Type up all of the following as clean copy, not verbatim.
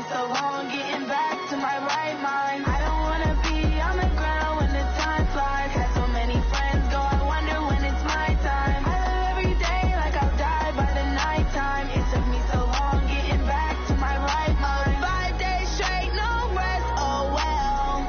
so long getting back to my right mind. I don't wanna be on the ground when the time flies. Had so many friends go, I wonder when it's my time. I live every day like I'll die by the nighttime. It took me so long getting back to my right mind. 5 days straight, no rest, oh well.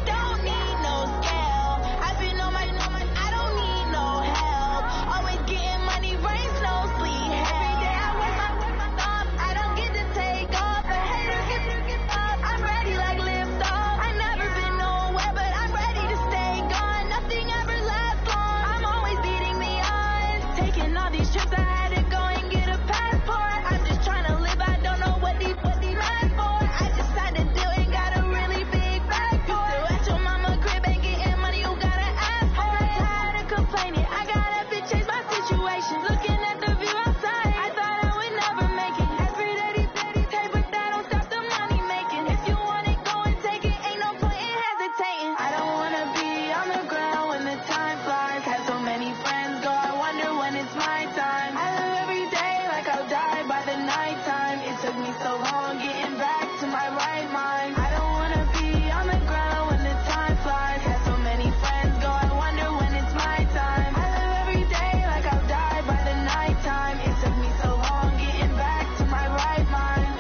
Don't need no scale. I've been on my, I don't need no help. Always getting money, rains, no sleep. Every day I work my thumb, I don't get to take off. But haters get up, I'm ready like lift off. I never been nowhere, but I'm ready to stay gone. Nothing ever lasts long, I'm always beating the odds. Taking all these trips, I had to go and get a passport. I'm just trying to live, I don't know what these mad for. I decided to do it, got a really big bag for it. Still at your mama crib, ain't getting money, you gotta ask for it. Tired of complaining, I gotta change my situation. Looking at the view outside, I thought I would never make it. Every day, hey, but that don't stop the money making. If you want it, go and take it, ain't no point in hesitating. I don't wanna be on the ground when the time flies. Had so many friends go, I wonder when it's my time. I live every day like I'll die by the nighttime. It took me so long getting back to my right mind. I don't wanna be on the ground when the time flies. Had so many friends go, I wonder when it's my time. I live every day like I'll die by the nighttime. It took me so long getting back to my right mind.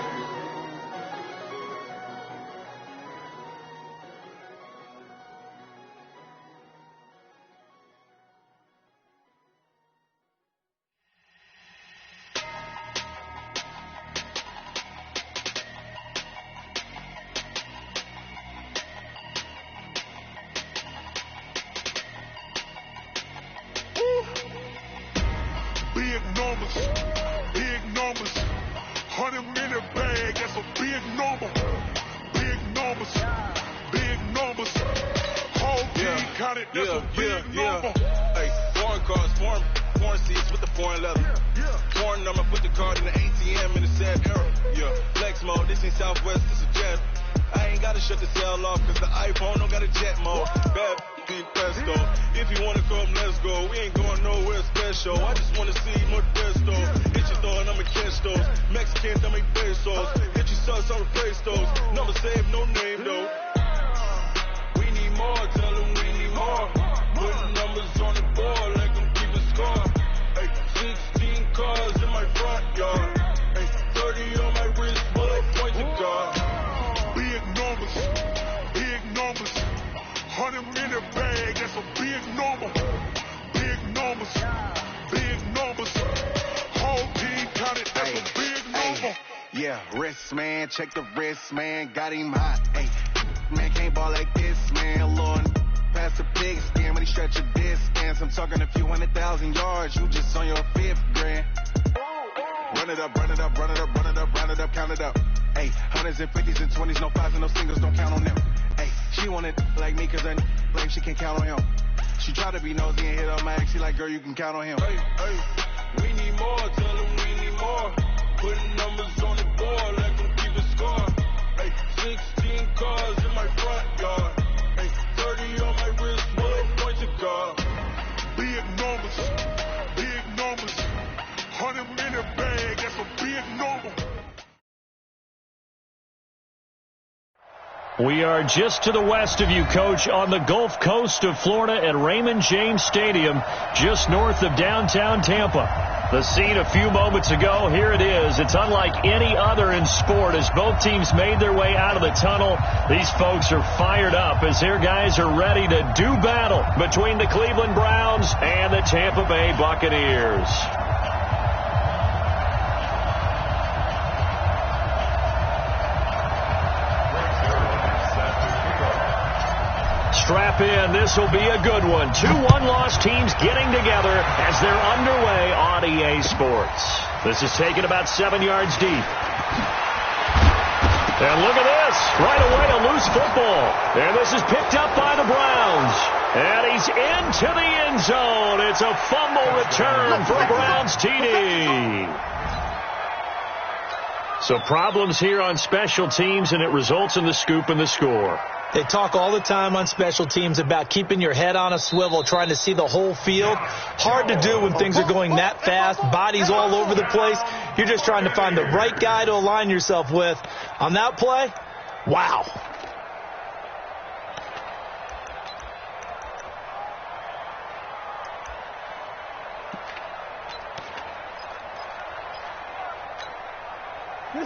Big numbers, big numbers. 100-minute bag, that's a big number. Big numbers, big numbers. Whole team counted, that's a big number. Hey, foreign cars, foreign seats with the foreign leather. Foreign number, put the card in the ATM in the sad era. Yeah, flex mode, this ain't Southwest, this is jet. I ain't gotta shut the cell off, cause the iPhone don't got a jet mode. Bad being pesto. If you wanna come, let's go. We ain't going nowhere special. I just wanna see more pesto. Hit your door and I'ma catch those. Mexicans, I make pesos. Hit your sus, I'ma replace those. Number saved, no name though. We need more, tell them we need more. Putting numbers on the board like I'm keeping score. Hey, 16 cars in my front yard. Hey, 30 on my wrist, bullet point to God. Big numbers, big numbers. 100-minute bag, that's a big number. Big numbers, big numbers. Whole team counted, that's a big number. Yeah, wrist man, check the wrist man, got him hot. Hey, man can't ball like this, man. Lord, pass the big skin when he stretch a distance. I'm talking a few 100,000 yards, you just on your 5th grand. Run it up, run it up, run it up, run it up, run it up, count it up. Hey, 100s and 50s and 20s, no 5s and no singles, don't count on them. Hey, she wanted like me cause I like she can count on him. She tried to be nosy and hit on my ex, she like, girl, you can count on him. Hey, we need more, tell them we need more. Putting numbers on the board like I'm keeping score. Hey, 16 cars in my front yard. Hey, 30 on my wrist, bullet point to God. Big numbers, big numbers. 100-minute bag, that's a big number. We are just to the west of you, Coach, on the Gulf Coast of Florida at Raymond James Stadium, just north of downtown Tampa. The scene a few moments ago, here it is. It's unlike any other in sport as both teams made their way out of the tunnel. These folks are fired up as their guys are ready to do battle between the Cleveland Browns and the Tampa Bay Buccaneers. Strap in. This will be a good one. 2 one-loss teams getting together as they're underway on EA Sports. This is taken about 7 yards deep. And look at this. Right away, a loose football. And this is picked up by the Browns. And he's into the end zone. It's a fumble return for a Browns TD. So problems here on special teams, and it results in the scoop and the score. They talk all the time on special teams about keeping your head on a swivel, trying to see the whole field. Hard to do when things are going that fast, bodies all over the place. You're just trying to find the right guy to align yourself with. On that play, wow.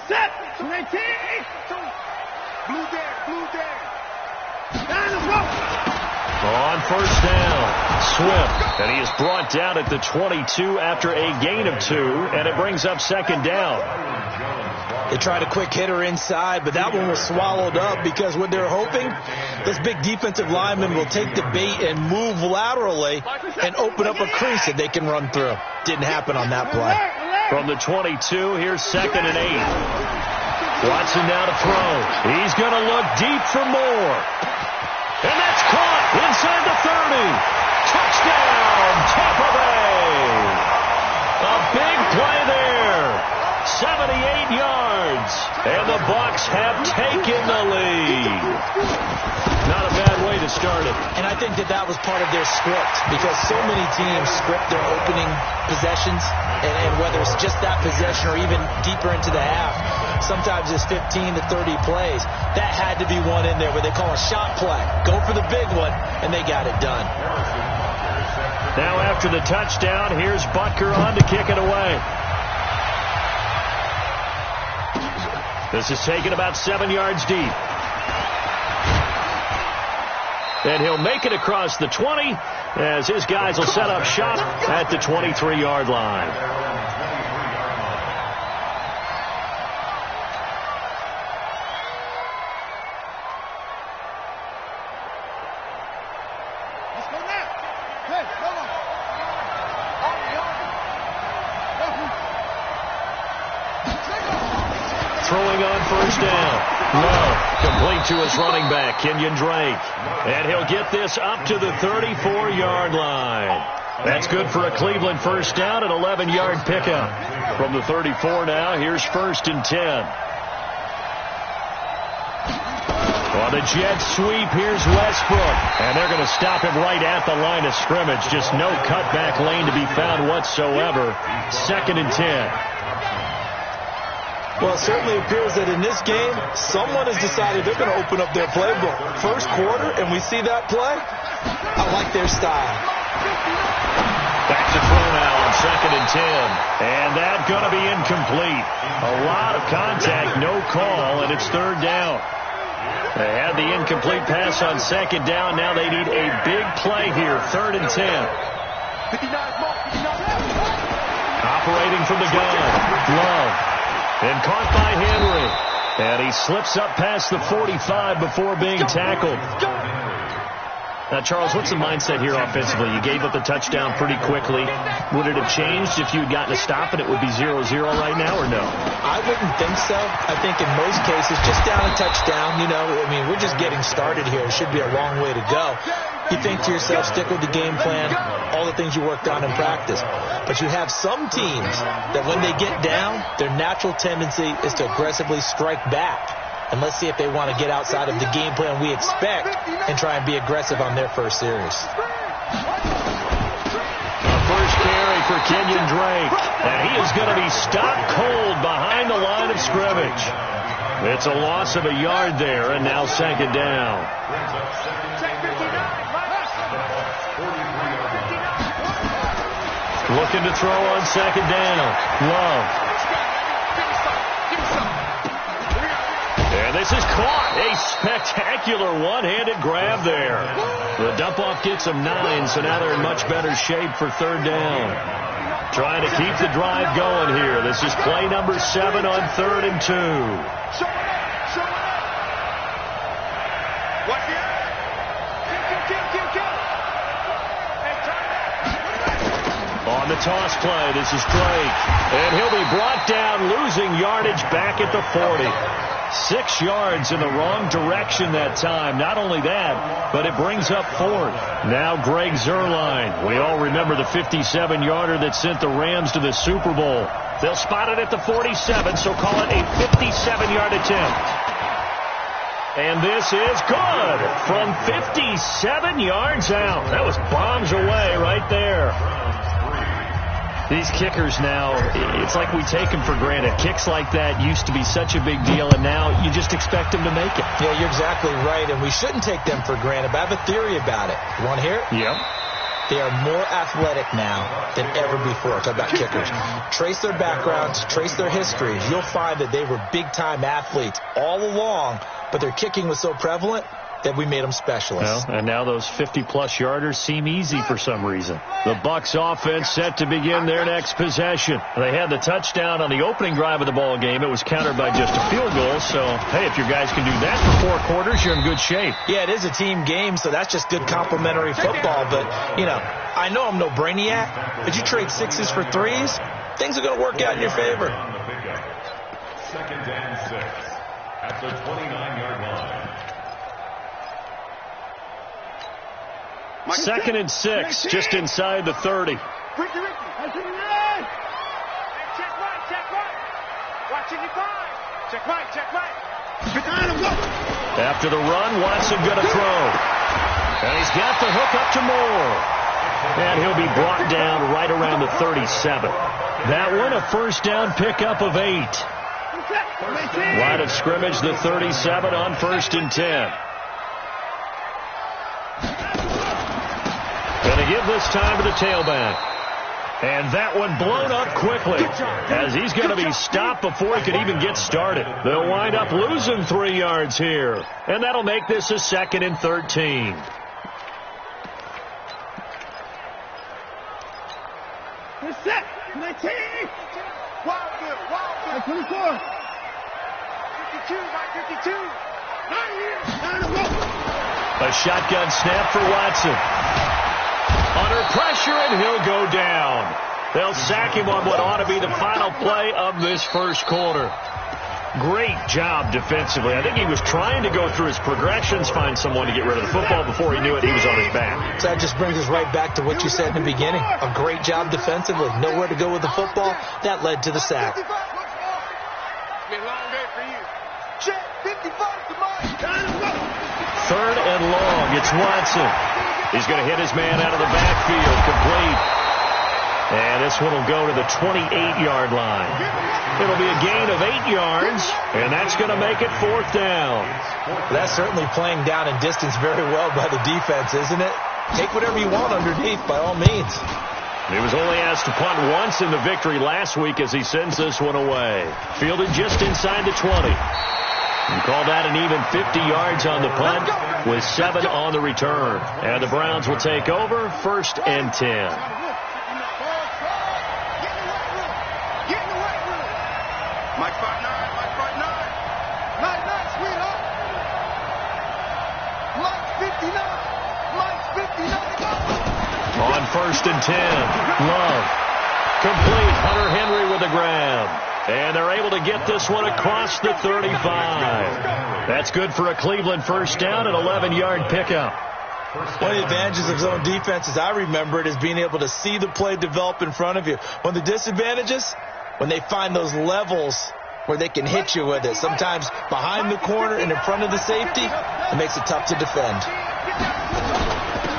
Set. 19. Blue there. Down the rope. On first down, Swift, and he is brought down at the 22 after a gain of 2, and it brings up second down. They tried a quick hitter inside, but that one was swallowed up because what they're hoping, this big defensive lineman will take the bait and move laterally and open up a crease that they can run through. Didn't happen on that play. From the 22, here's second and 8. Watson now to throw. He's going to look deep for more. And that's caught inside the 30. Touchdown, Tampa Bay. A big play there. 78 yards. And the Bucs have taken the lead. Not a bad way to start it. And I think that was part of their script because so many teams script their opening possessions, and whether it's just that possession or even deeper into the half, sometimes it's 15 to 30 plays. That had to be one in there where they call a shot play. Go for the big one, and they got it done. Now after the touchdown, here's Butker on to kick it away. This is taken about 7 yards deep. And he'll make it across the 20 as his guys will set up shop at the 23-yard line. Throwing on first down. Love, complete to his running back, Kenyon Drake. And he'll get this up to the 34-yard line. That's good for a Cleveland first down, an 11-yard pickup. From the 34 now, here's first and 10. On the jet sweep, here's Westbrook. And they're going to stop him right at the line of scrimmage. Just no cutback lane to be found whatsoever. Second and 10. Well, it certainly appears that in this game, someone has decided they're going to open up their playbook. First quarter, and we see that play. I like their style. Back to throw now on second and 10. And that's going to be incomplete. A lot of contact, no call, and it's third down. They had the incomplete pass on second down. Now they need a big play here, third and 10. Operating from the gun, Love. And caught by Henry. And he slips up past the 45 before being tackled. Now, Charles, what's the mindset here offensively? You gave up the touchdown pretty quickly. Would it have changed if you had gotten a stop and it would be 0-0 right now, or no? I wouldn't think so. I think in most cases, just down a touchdown, we're just getting started here. It should be a long way to go. You think to yourself, stick with the game plan, all the things you worked on in practice. But you have some teams that when they get down, their natural tendency is to aggressively strike back. And let's see if they want to get outside of the game plan we expect and try and be aggressive on their first series. A first carry for Kenyon Drake. And he is going to be stopped cold behind the line of scrimmage. It's a loss of a yard there, and now second down. Looking to throw on second down. Love. And this is caught. A spectacular one-handed grab there. The dump-off gets them 9, so now they're in much better shape for third down. Trying to keep the drive going here. This is play number 7 on 3rd and 2. On the toss play, this is Drake. And he'll be brought down, losing yardage back at the 40. 6 yards in the wrong direction that time. Not only that, but it brings up 4th. Now Greg Zuerlein. We all remember the 57-yarder that sent the Rams to the Super Bowl. They'll spot it at the 47, so call it a 57-yard attempt. And this is good from 57 yards out. That was bombs away right there. These kickers now, it's like we take them for granted. Kicks like that used to be such a big deal, and now you just expect them to make it. Yeah, you're exactly right, and we shouldn't take them for granted, but I have a theory about it. You want to hear it? Yep. They are more athletic now than ever before. Talk about kickers. Trace their backgrounds, trace their histories. You'll find that they were big-time athletes all along, but their kicking was so prevalent that we made them specialists. Well, and now those 50-plus yarders seem easy for some reason. The Bucs offense set to begin their next possession. They had the touchdown on the opening drive of the ball game. It was countered by just a field goal. So, hey, if your guys can do that for 4 quarters, you're in good shape. Yeah, it is a team game, so that's just good complimentary football. But, you know, I know I'm no brainiac, but you trade 6s for 3s, things are going to work out in your favor. 2nd and 6 at the 29-yard line. 2nd and 6, just inside the 30. Check right. Watching you five. Check right. After the run, Watson going to throw. And he's got the hook up to Moore. And he'll be brought down right around the 37. That one, a first down pickup of 8. Line of scrimmage, the 37 on 1st and 10. Going to give this time to the tailback. And that one blown up quickly as he's going to be stopped before he could even get started. They'll wind up losing 3 yards here. And that'll make this a 2nd and 13. We're set. 19. Wild good. 24. 52, Mike, 52. 9 here. 9 A shotgun snap for Watson. Under pressure, and he'll go down. They'll sack him on what ought to be the final play of this first quarter. Great job defensively. I think he was trying to go through his progressions, find someone to get rid of the football. Before he knew it, he was on his back. So that just brings us right back to what you said in the beginning. A great job defensively. Nowhere to go with the football. That led to the sack. It's been a long day for you. Check 55 to Mike. 3rd and long. It's Watson. He's going to hit his man out of the backfield. Complete. And this one will go to the 28-yard line. It'll be a gain of 8 yards, and that's going to make it 4th down. That's certainly playing down in distance very well by the defense, isn't it? Take whatever you want underneath, by all means. He was only asked to punt once in the victory last week as he sends this one away. Fielded just inside the 20. And call that an even 50 yards on the punt with 7 on the return. And the Browns will take over 1st and 10. Mike 5-9, Mike 5-9. 9-9, sweetheart. Mike 59. Mike 59. On 1st and 10, Love. Complete. Hunter Henry with the grab. And they're able to get this one across the 35. That's good for a Cleveland first down, an 11-yard pickup. One of the advantages of zone defenses, I remember it, is being able to see the play develop in front of you. One of the disadvantages, when they find those levels where they can hit you with it, sometimes behind the corner and in front of the safety, it makes it tough to defend.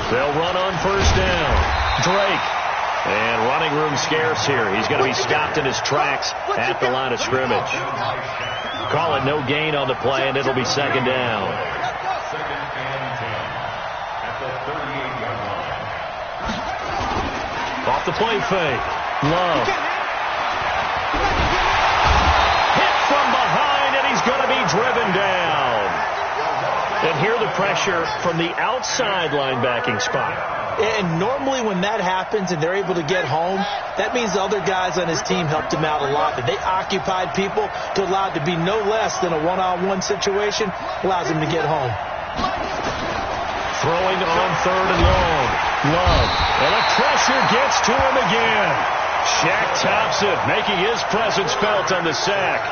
They'll run on first down. Drake. And running room scarce here. He's going to be stopped in his tracks at the line of scrimmage. Call it no gain on the play, and it'll be 2nd down. 2nd and 10 at the 38-yard line. Off the play fake. Love. Hit from behind, and he's going to be driven down. And here the pressure from the outside linebacking spot. And normally when that happens and they're able to get home, that means the other guys on his team helped him out a lot. And they occupied people to allow it to be no less than a one-on-one situation, allows him to get home. Throwing on 3rd and long. Love. And the pressure gets to him again. Shaq Thompson making his presence felt on the sack.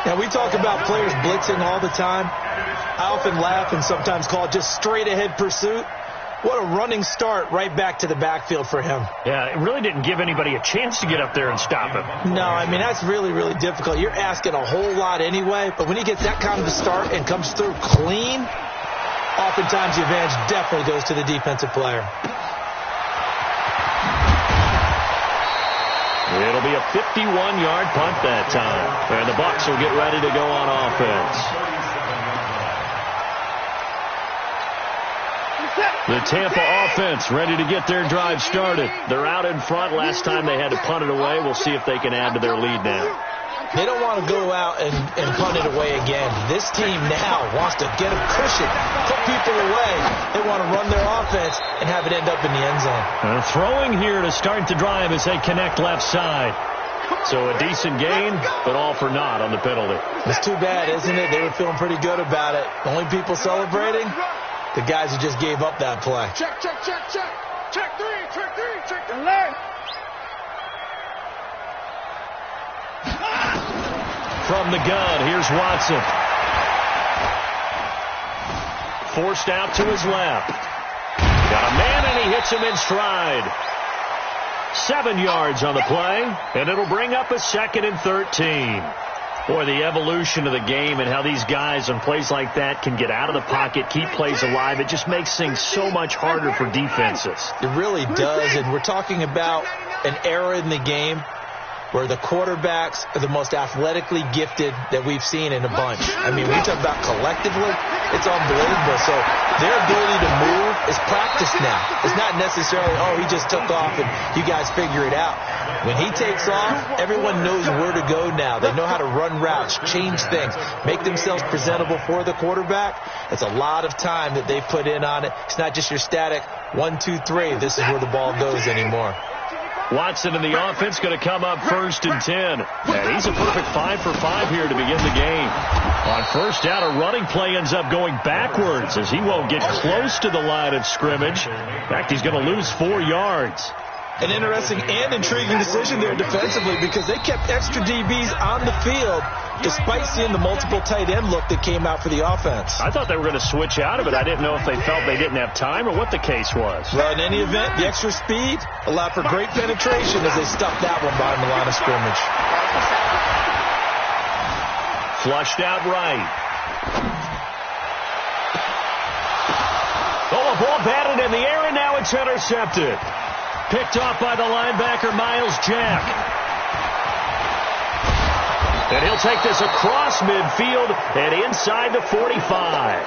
Now, we talk about players blitzing all the time. I often laugh and sometimes call it just straight-ahead pursuit. What a running start right back to the backfield for him. Yeah, it really didn't give anybody a chance to get up there and stop him. No, I mean, that's really, really difficult. You're asking a whole lot anyway, but when he gets that kind of a start and comes through clean, oftentimes the advantage definitely goes to the defensive player. be a 51-yard punt that time. And the Bucs will get ready to go on offense. The Tampa offense ready to get their drive started. They're out in front. Last time they had to punt it away. We'll see if they can add to their lead now. They don't want to go out and punt it away again. This team now wants to get a cushion, put people away. They want to run their offense and have it end up in the end zone. Throwing here to start the drive as they connect left side. So a decent gain, but all for naught on the penalty. It's too bad, isn't it? They were feeling pretty good about it. The only people celebrating, the guys who just gave up that play. Check, check, check, check. Check three, check three, check the left. From the gun, here's Watson. Forced out to his left. Got a man, and he hits him in stride. 7 yards on the play, and it'll bring up a 2nd and 13. Boy, the evolution of the game and how these guys on plays like that can get out of the pocket, keep plays alive, it just makes things so much harder for defenses. It really does, and we're talking about an era in the game where the quarterbacks are the most athletically gifted that we've seen in a bunch. I mean, when you talk about collectively, it's unbelievable. So their ability to move is practiced now. It's not necessarily, oh, he just took off and you guys figure it out. When he takes off, everyone knows where to go now. They know how to run routes, change things, make themselves presentable for the quarterback. It's a lot of time that they put in on it. It's not just your static 1, 2, 3. This is where the ball goes anymore. Watson in the offense going to come up 1st and 10. And he's a perfect 5 for 5 here to begin the game. On first down, a running play ends up going backwards as he won't get close to the line of scrimmage. In fact, he's going to lose 4 yards. An interesting and intriguing decision there defensively because they kept extra DBs on the field despite seeing the multiple tight end look that came out for the offense. I thought they were going to switch out of it. I didn't know if they felt they didn't have time or what the case was. Well, in any event, the extra speed allowed for great penetration as they stuffed that one behind the line of scrimmage. Flushed out right. Oh, a ball batted in the air, and now it's intercepted. Picked off by the linebacker, Miles Jack. And he'll take this across midfield and inside the 45.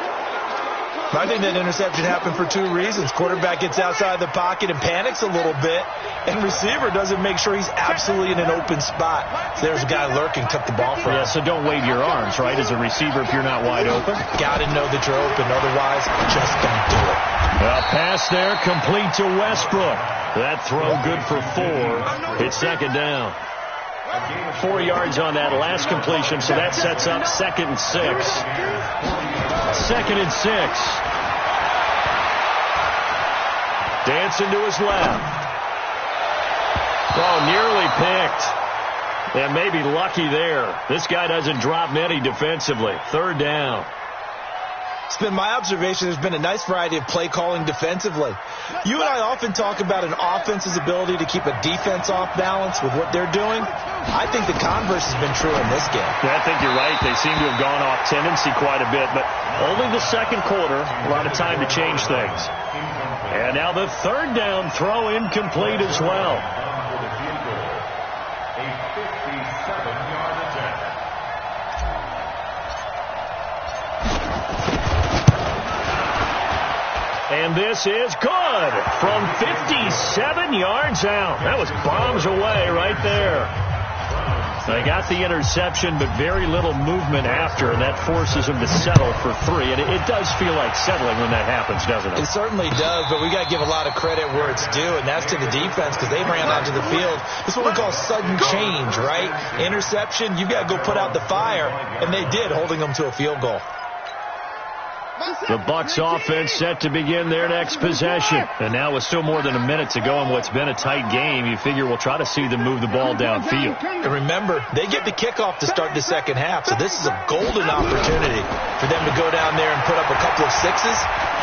I think that interception happened for 2 reasons. Quarterback gets outside the pocket and panics a little bit, and receiver doesn't make sure he's absolutely in an open spot. So there's a guy lurking, took the ball from him. Yeah, so don't wave your arms, right, as a receiver if you're not wide open. Got to know that you're open, otherwise just don't do it. A pass there, complete to Westbrook. That throw good for 4. It's 2nd down. 4 yards on that last completion, so that sets up 2nd and 6. 2nd and 6. Dancing to his left. Oh, nearly picked. And maybe lucky there. This guy doesn't drop many defensively. 3rd down. It's been my observation there's been a nice variety of play calling defensively. You and I often talk about an offense's ability to keep a defense off balance with what they're doing. I think the converse has been true in this game. Yeah, I think you're right. They seem to have gone off tendency quite a bit, but only the 2nd quarter, a lot of time to change things. And now the 3rd down throw incomplete as well. And this is good from 57 yards out. That was bombs away right there. They got the interception, but very little movement after, and that forces them to settle for 3. And it does feel like settling when that happens, doesn't it? It certainly does, but we got to give a lot of credit where it's due, and that's to the defense because they ran onto the field. This is what we call sudden change, right? Interception, you've got to go put out the fire, and they did, holding them to a field goal. The Bucs offense set to begin their next possession. And now with still more than a minute to go in what's been a tight game, you figure we'll try to see them move the ball downfield. And remember, they get the kickoff to start the 2nd half, so this is a golden opportunity for them to go down there and put up a couple of 6s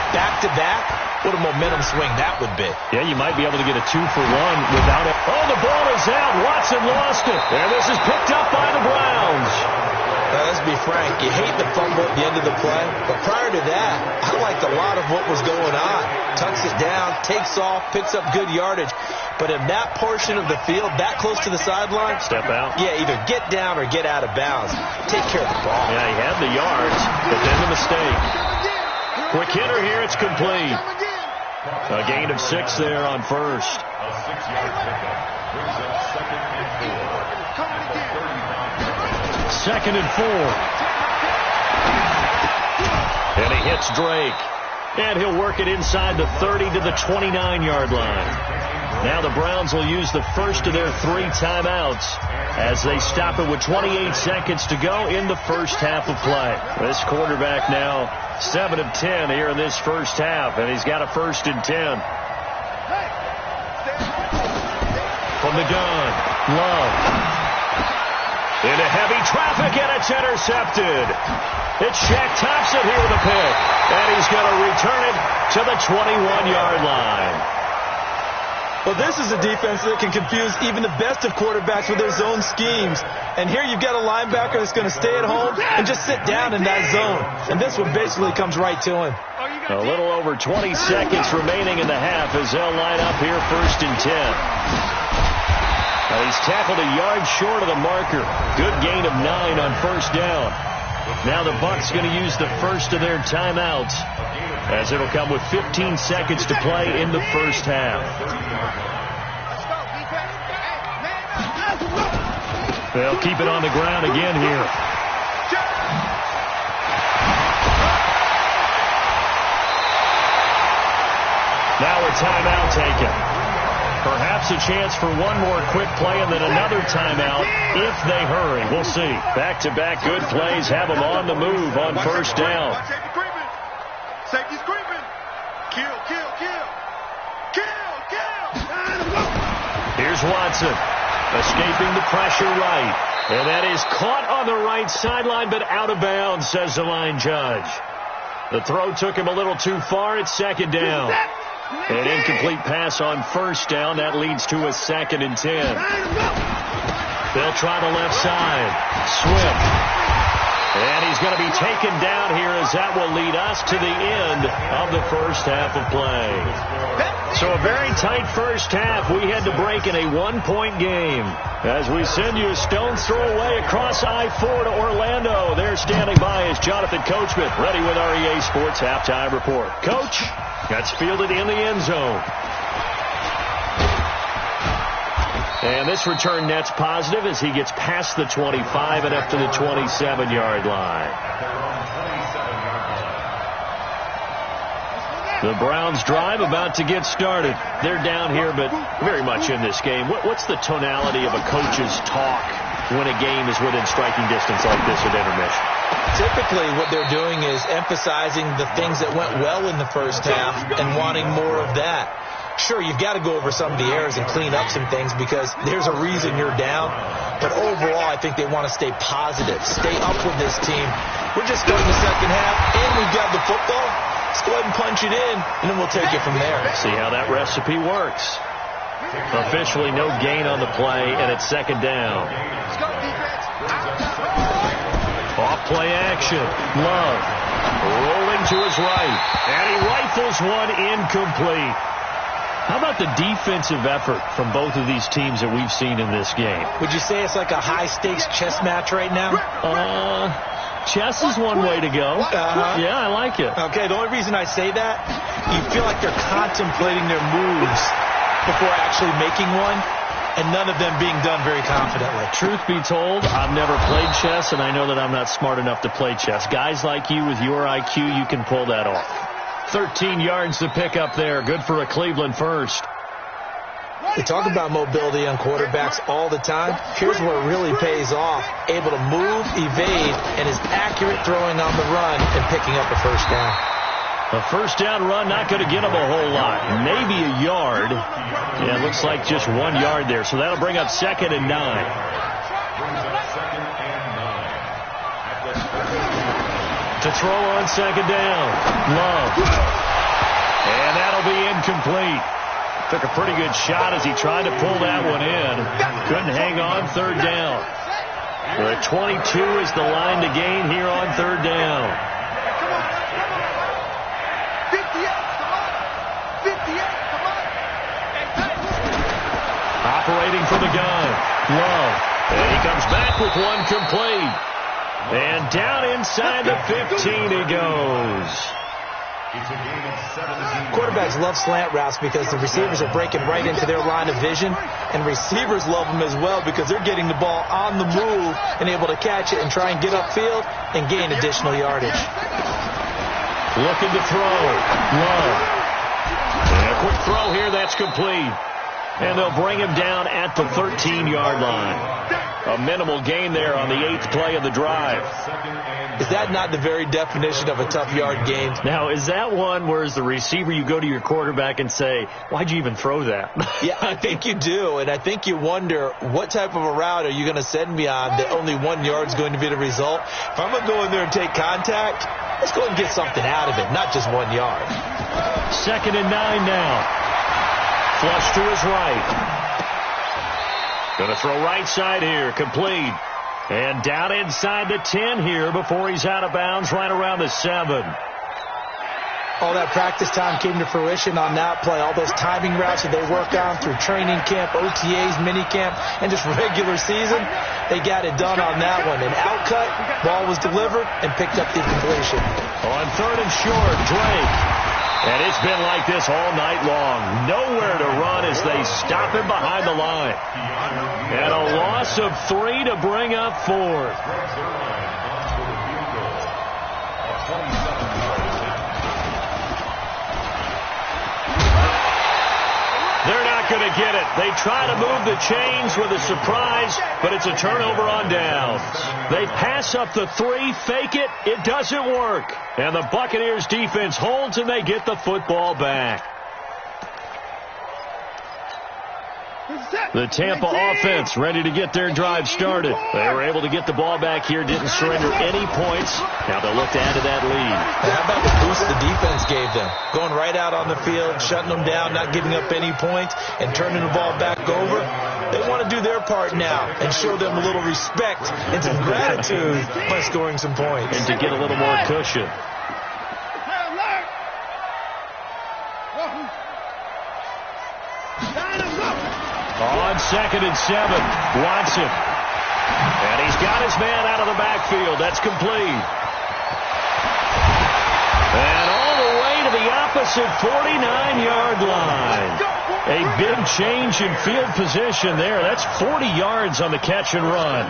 back-to-back. What a momentum swing that would be. Yeah, you might be able to get a 2 for 1 without it. Oh, the ball is out. Watson lost it. And this is picked up by the Browns. Let's be frank, you hate the fumble at the end of the play, but prior to that, I liked a lot of what was going on. Tucks it down, takes off, picks up good yardage. But in that portion of the field, that close to the sideline, step out. Yeah, either get down or get out of bounds. Take care of the ball. Yeah, he had the yards, but then the mistake. Quick hitter here, it's complete. A gain of 6 there on first. A 6-yard pickup brings up 2nd and 4. 2nd and 4. And he hits Drake. And he'll work it inside the 30 to the 29-yard line. Now the Browns will use the first of their 3 timeouts as they stop it with 28 seconds to go in the first half of play. This quarterback now 7 of 10 here in this first half, and he's got a 1st and 10. From the gun, Love. Into heavy traffic, and it's intercepted. It's Shaq Thompson here with a pick, and he's going to return it to the 21-yard line. Well, this is a defense that can confuse even the best of quarterbacks with their zone schemes. And here you've got a linebacker that's going to stay at home and just sit down in that zone. And this one basically comes right to him. A little over 20 seconds remaining in the half as they'll line up here 1st and 10. Now he's tackled a yard short of the marker. Good gain of 9 on 1st down. Now the Bucs going to use the first of their timeouts, as it'll come with 15 seconds to play in the first half. They'll keep it on the ground again here. Now a timeout taken. Perhaps a chance for one more quick play and then another timeout if they hurry. We'll see. Back-to-back good plays have them on the move on 1st down. Safety's creeping. Kill. Here's Watson, escaping the pressure right. And that is caught on the right sideline, but out of bounds, says the line judge. The throw took him a little too far. It's 2nd down. An incomplete pass on 1st down. That leads to a 2nd and 10. They'll try the left side. Swift. And he's going to be taken down here as that will lead us to the end of the first half of play. So a very tight first half. We had to break in a 1-point game as we send you a stone's throw away across I-4 to Orlando. There standing by is Jonathan Coachman, ready with our EA Sports Halftime Report. Coach, that's fielded in the end zone. And this return net's positive as he gets past the 25 and up to the 27-yard line. The Browns drive about to get started. They're down here, but very much in this game. What's the tonality of a coach's talk when a game is within striking distance like this at intermission? Typically, what they're doing is emphasizing the things that went well in the first half and wanting more of that. Sure, you've got to go over some of the errors and clean up some things because there's a reason you're down. But overall, I think they want to stay positive, stay up with this team. We're just starting the second half, and we've got the football. Let's go ahead and punch it in, and then we'll take it from there. See how that recipe works. Officially no gain on the play, and it's 2nd down. Off play action. Love rolling to his right, and he rifles one incomplete. How about the defensive effort from both of these teams that we've seen in this game? Would you say it's like a high-stakes chess match right now? Chess is one way to go. Yeah, I like it. Okay, the only reason I say that, you feel like they're contemplating their moves before actually making one, and none of them being done very confidently. Truth be told, I've never played chess, and I know that I'm not smart enough to play chess. Guys like you with your IQ, you can pull that off. 13 yards to pick up there. Good for a Cleveland first. We talk about mobility on quarterbacks all the time. Here's where it really pays off. Able to move, evade, and is accurate throwing on the run and picking up a 1st down. A 1st down run, not going to get him a whole lot. Maybe a yard. Yeah, it looks like just 1 yard there. So that'll bring up 2nd and 9. To throw on 2nd down. Love. And that'll be incomplete. Took a pretty good shot as he tried to pull that one in. Couldn't hang on 3rd down. The 22 is the line to gain here on third down. 58, come on. 58, come on. Operating for the gun. Love. And he comes back with one complete. And down inside the 15 he goes. Quarterbacks love slant routes because the receivers are breaking right into their line of vision, and receivers love them as well because they're getting the ball on the move and able to catch it and try and get upfield and gain additional yardage. Looking to throw. Love. And a quick throw here, that's complete. And they'll bring him down at the 13-yard line. A minimal gain there on the 8th play of the drive. Is that not the very definition of a tough yard gain? Now, is that one where as the receiver you go to your quarterback and say, why'd you even throw that? Yeah, I think you do, and I think you wonder what type of a route are you going to send me on that only 1 yard is going to be the result? If I'm going to go in there and take contact, let's go and get something out of it, not just 1 yard. 2nd and 9 now. Flush to his right. Going to throw right side here, complete. And down inside the 10 here before he's out of bounds right around the 7. All that practice time came to fruition on that play. All those timing routes that they work on through training camp, OTAs, mini camp, and just regular season, they got it done on that one. An outcut, ball was delivered, and picked up the completion. On 3rd and short, Drake. And it's been like this all night long. Nowhere to run as they stop him behind the line. And a loss of 3 to bring up 4th. They're not going to get it. They try to move the chains with a surprise, but it's a turnover on downs. They pass up the 3, fake it. It doesn't work. And the Buccaneers defense holds and they get the football back. The Tampa offense ready to get their drive started. They were able to get the ball back here, didn't surrender any points. Now they'll look to add to that lead. How about the boost the defense gave them? Going right out on the field, shutting them down, not giving up any points, and turning the ball back over. They want to do their part now and show them a little respect and some gratitude by scoring some points. And to get a little more cushion. On 2nd and 7, Watson. And he's got his man out of the backfield. That's complete. And all the way to the opposite 49-yard line. A big change in field position there. That's 40 yards on the catch and run.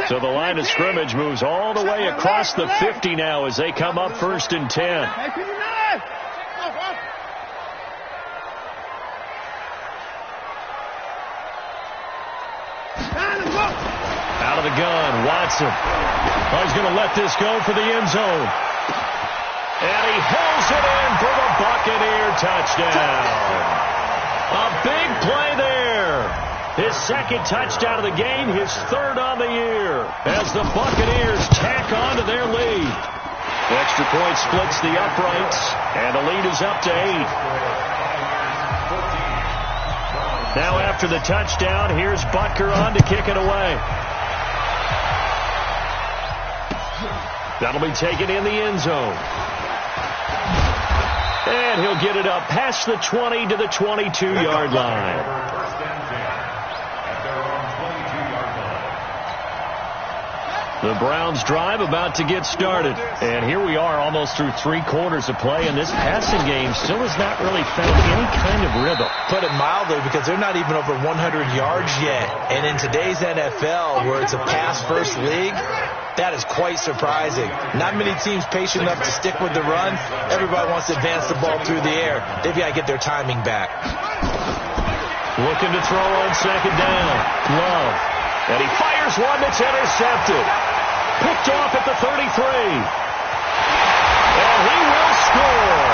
So the line of scrimmage moves all the way across the 50 now as they come up 1st and 10. Out of the gun, Watson. Oh, he's going to let this go for the end zone. And he hauls it in for the Buccaneer touchdown. A big play there. His 2nd touchdown of the game, his 3rd on the year, as the Buccaneers tack on to their lead. Extra point splits the uprights, and the lead is up to 8. Now after the touchdown, here's Butker on to kick it away. That'll be taken in the end zone. And he'll get it up past the 20 to the 22-yard line. The Browns drive about to get started. And here we are almost through 3 quarters of play, and this passing game still has not really found any kind of rhythm. Put it mildly, because they're not even over 100 yards yet. And in today's NFL, where it's a pass-first league, that is quite surprising. Not many teams patient enough to stick with the run. Everybody wants to advance the ball through the air. They've got to get their timing back. Looking to throw on 2nd down. Love. And he fires one that's intercepted. Picked off at the 33. And he will score.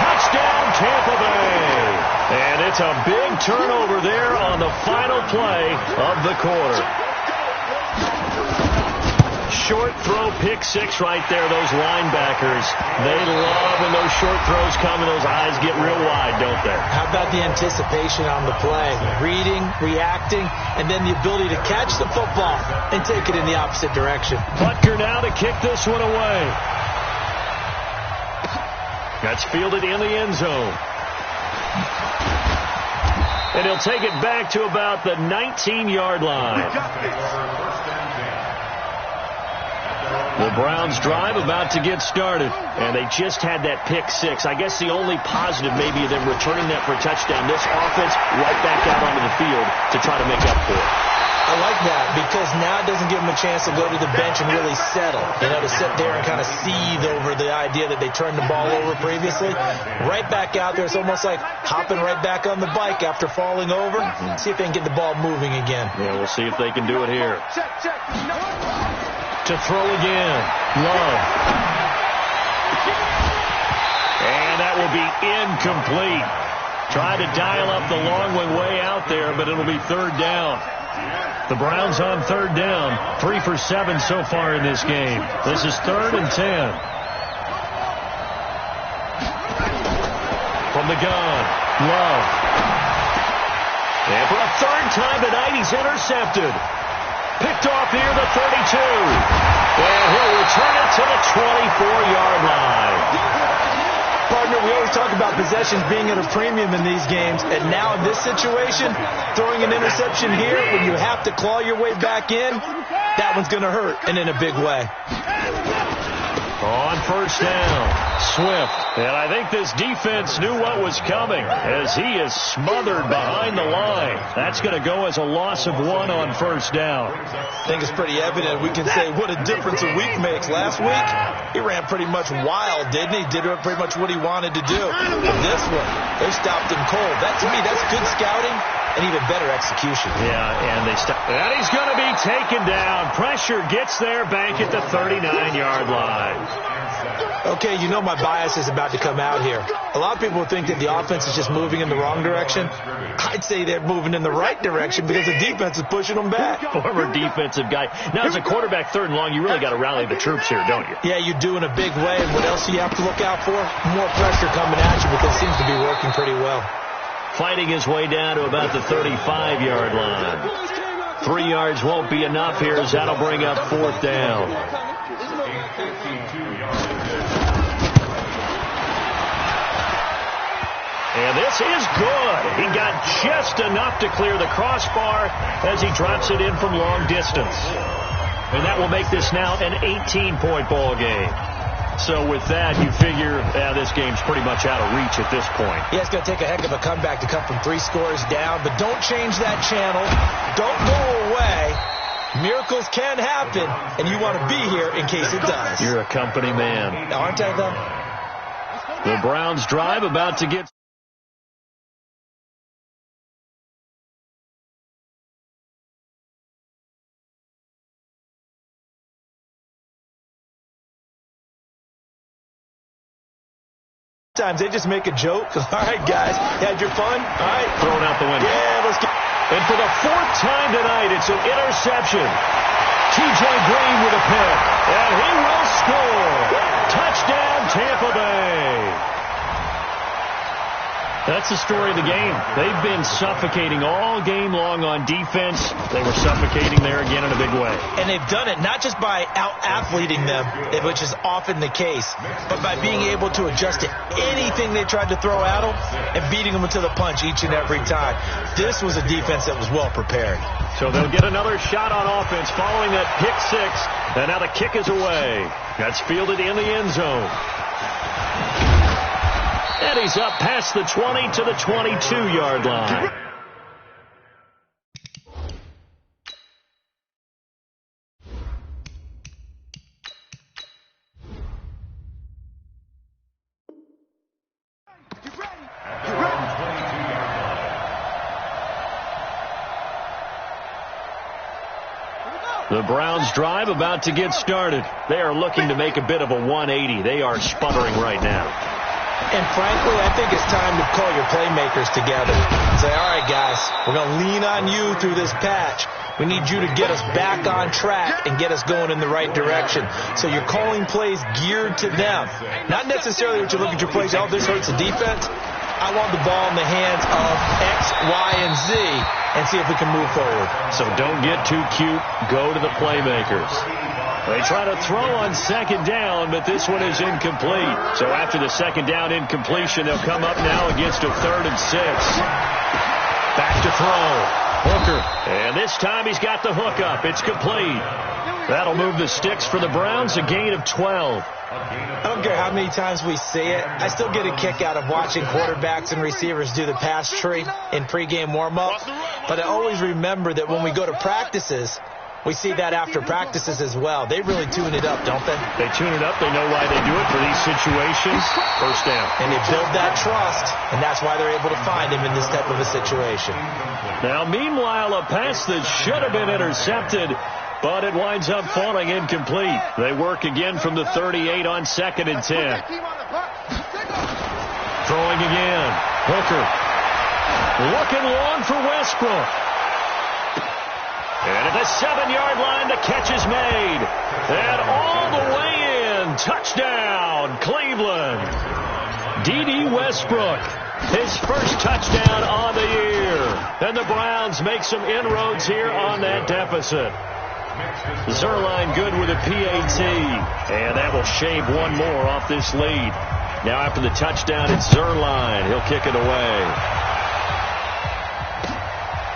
Touchdown, Tampa Bay. And it's a big turnover there on the final play of the quarter. short throw pick six right there, those linebackers. They love when those short throws come and those eyes get real wide, don't they? How about the anticipation on the play? Reading, reacting, and then the ability to catch the football and take it in the opposite direction. Butker now to kick this one away. That's fielded in the end zone. And he'll take it back to about the 19-yard line. The Browns drive about to get started. And they just had that pick six. I guess the only positive maybe of them returning that for a touchdown. This offense right back out onto the field to try to make up for it. I like that because now it doesn't give them a chance to go to the bench and really settle. You know, to sit there and kind of seethe over the idea that they turned the ball over previously. Right back out there. It's almost like hopping right back on the bike after falling over. See if they can get the ball moving again. Yeah, we'll see if they can do it here. To throw again. Love. And that will be incomplete. Try to dial up the long one way out there, but it'll be third down. The Browns on third down. 3 for 7 so far in this game. This is 3rd and 10. From the gun, Love. And for a third time tonight, he's intercepted. Picked off near the 32. And he'll return it to the 24-yard line. Partner, we always talk about possessions being at a premium in these games, and now in this situation, throwing an interception here when you have to claw your way back in, that one's going to hurt, and in a big way. On first down, Swift. And I think this defense knew what was coming as he is smothered behind the line. That's going to go as a loss of 1 on first down. I think it's pretty evident. We can say what a difference a week makes. Last week, he ran pretty much wild, didn't he? Did pretty much what he wanted to do. But this one, they stopped him cold. That, to me, that's good scouting and even better execution. Yeah, and they stopped. And he's going to be taken down. Pressure gets there back at the 39-yard line. Okay, you know my bias is about to come out here. A lot of people think that the offense is just moving in the wrong direction. I'd say they're moving in the right direction because the defense is pushing them back. Former defensive guy. Now, as a quarterback, 3rd and long, you really got to rally the troops here, don't you? Yeah, you do in a big way. And what else do you have to look out for? More pressure coming at you because it seems to be working pretty well. Fighting his way down to about the 35-yard line. 3 yards won't be enough here as that'll bring up 4th down. And this is good. He got just enough to clear the crossbar as he drops it in from long distance. And that will make this now an 18-point ball game. So with that, you figure this game's pretty much out of reach at this point. Yeah, it's going to take a heck of a comeback to come from 3 scores down. But don't change that channel. Don't go away. Miracles can happen, and you want to be here in case it does. You're a company man. Aren't I, though? The Browns drive about to get... Sometimes they just make a joke. All right, guys, you had your fun? All right. Thrown out the window. Yeah, let's get... And for the 4th time tonight, it's an interception. T.J. Green with a pick. And he will score. Touchdown, Tampa Bay. That's the story of the game. They've been suffocating all game long on defense. They were suffocating there again in a big way. And they've done it not just by out-athleting them, which is often the case, but by being able to adjust to anything they tried to throw at them and beating them to the punch each and every time. This was a defense that was well prepared. So they'll get another shot on offense following that pick six. And now the kick is away. That's fielded in the end zone. And he's up past the 20 to the 22-yard line. The Browns drive about to get started. They are looking to make a bit of a 180. They are sputtering right now. And frankly, I think it's time to call your playmakers together and say, all right, guys, we're going to lean on you through this patch. We need you to get us back on track and get us going in the right direction. So you're calling plays geared to them. Not necessarily that you look at your plays, oh, this hurts the defense. I want the ball in the hands of X, Y, and Z and see if we can move forward. So don't get too cute. Go to the playmakers. They try to throw on second down, but this one is incomplete. So after the second down incompletion, they'll come up now against a 3rd and 6. Back to throw. Hooker. And this time he's got the hook up. It's complete. That'll move the sticks for the Browns, a gain of 12. I don't care how many times we say it. I still get a kick out of watching quarterbacks and receivers do the pass tree in pregame warm-up. But I always remember that when we go to practices, we see that after practices as well. They really tune it up, don't they? They tune it up. They know why they do it for these situations. First down. And they build that trust, and that's why they're able to find him in this type of a situation. Now, meanwhile, a pass that should have been intercepted, but it winds up falling incomplete. They work again from the 38 on 2nd and 10. Throwing again. Hooker. Looking long for Westbrook. And at the 7-yard line, the catch is made. And all the way in. Touchdown, Cleveland. D.D. Westbrook. His first touchdown on the year. And the Browns make some inroads here on that deficit. Zerline good with a PAT. And that will shave one more off this lead. Now after the touchdown, it's Zerline. He'll kick it away.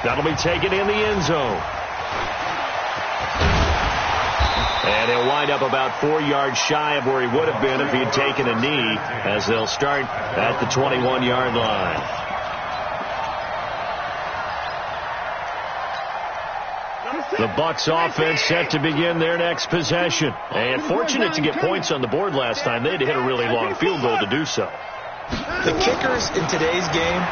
That'll be taken in the end zone. And he'll wind up about 4 yards shy of where he would have been if he had taken a knee, as they'll start at the 21-yard line. The Bucs offense set to begin their next possession. And fortunate to get points on the board last time. They had to hit a really long field goal to do so. The kickers in today's game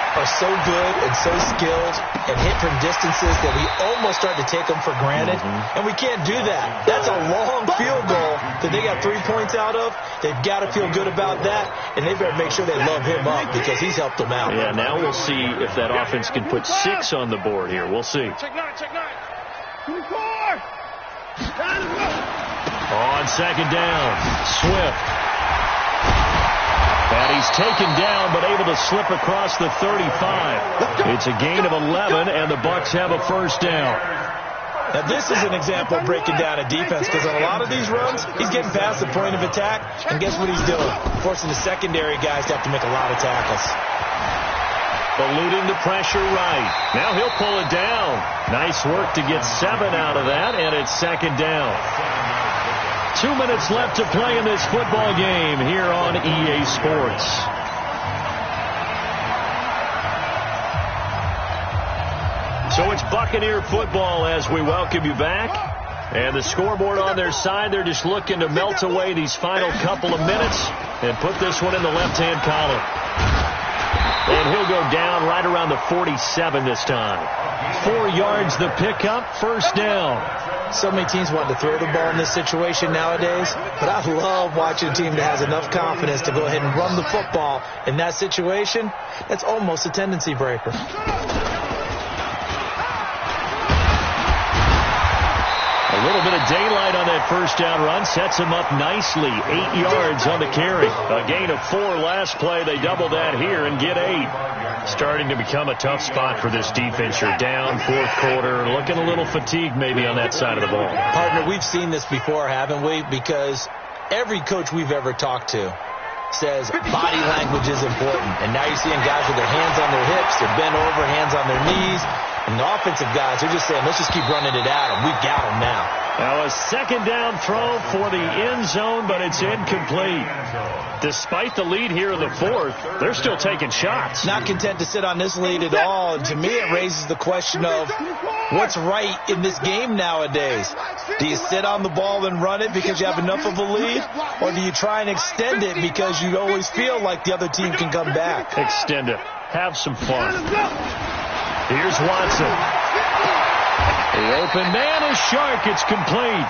are so good and so skilled and hit from distances that we almost start to take them for granted. And we can't do that. That's a long field goal that they got 3 points out of. They've got to feel good about that, and they better make sure they love him up because he's helped them out. Yeah, now we'll see if that offense can put 6 on the board here. We'll see. Check 9, check 9. 24. On second down, Swift. And he's taken down, but able to slip across the 35. It's a gain of 11, and the Bucs have a first down. Now, this is an example of breaking down a defense, because on a lot of these runs, he's getting past the point of attack, and guess what he's doing? Forcing the secondary guys to have to make a lot of tackles. Eluding the pressure right. Now he'll pull it down. Nice work to get 7 out of that, and it's second down. 2 minutes left to play in this football game here on EA Sports. So it's Buccaneer football as we welcome you back. And the scoreboard on their side, they're just looking to melt away these final couple of minutes and put this one in the left-hand column. And he'll go down right around the 47 this time. 4 yards the pickup, first down. So many teams want to throw the ball in this situation nowadays, but I love watching a team that has enough confidence to go ahead and run the football in that situation. That's almost a tendency breaker. A little bit of daylight on that first down run sets him up nicely. 8 yards on the carry. A gain of 4 last play. They double that here and get 8. Starting to become a tough spot for this defense. You're down, fourth quarter, looking a little fatigued maybe on that side of the ball. Partner, we've seen this before, haven't we? Because every coach we've ever talked to says body language is important. And now you're seeing guys with their hands on their hips, they're bent over, hands on their knees. And the offensive guys are just saying, let's just keep running it at them. We've got them now. Now a second down throw for the end zone, but it's incomplete. Despite the lead here in the fourth, they're still taking shots. Not content to sit on this lead at all. And to me, it raises the question of what's right in this game nowadays. Do you sit on the ball and run it because you have enough of a lead? Or do you try and extend it because you always feel like the other team can come back? Extend it. Have some fun. Here's Watson. The open man is Shark. It's complete.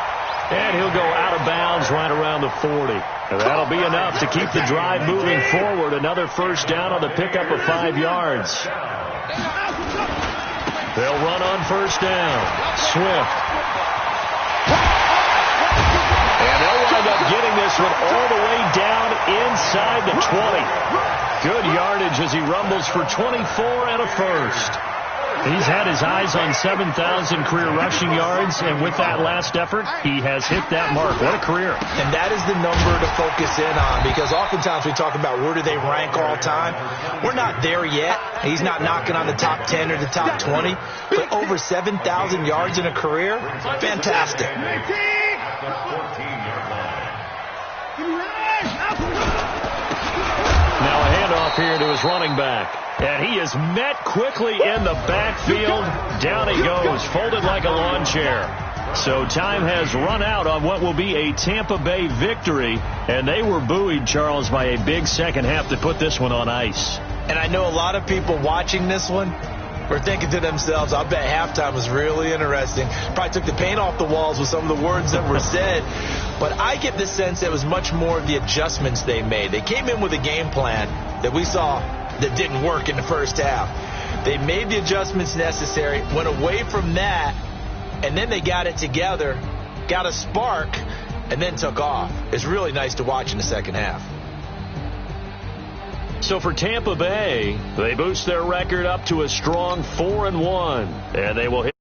And he'll go out of bounds right around the 40. And that'll be enough to keep the drive moving forward. Another first down on the pickup of 5 yards. They'll run on first down. Swift. And they'll wind up getting this one all the way down inside the 20. Good yardage as he rumbles for 24 and a first. He's had his eyes on 7,000 career rushing yards, and with that last effort, he has hit that mark. What a career. And that is the number to focus in on, because oftentimes we talk about where do they rank all time. We're not there yet. He's not knocking on the top 10 or the top 20, but over 7,000 yards in a career, fantastic. Now a handoff here to his running back. And he is met quickly in the backfield. Down he goes, folded like a lawn chair. So time has run out on what will be a Tampa Bay victory. And they were buoyed, Charles, by a big second half to put this one on ice. And I know a lot of people watching this one were thinking to themselves, I bet halftime was really interesting. Probably took the paint off the walls with some of the words that were said. But I get the sense it was much more of the adjustments they made. They came in with a game plan that we saw that didn't work in the first half. They made the adjustments necessary, went away from that, and then they got it together, got a spark, and then took off. It's really nice to watch in the second half. So for Tampa Bay, they boost their record up to a strong 4-1, and they will hit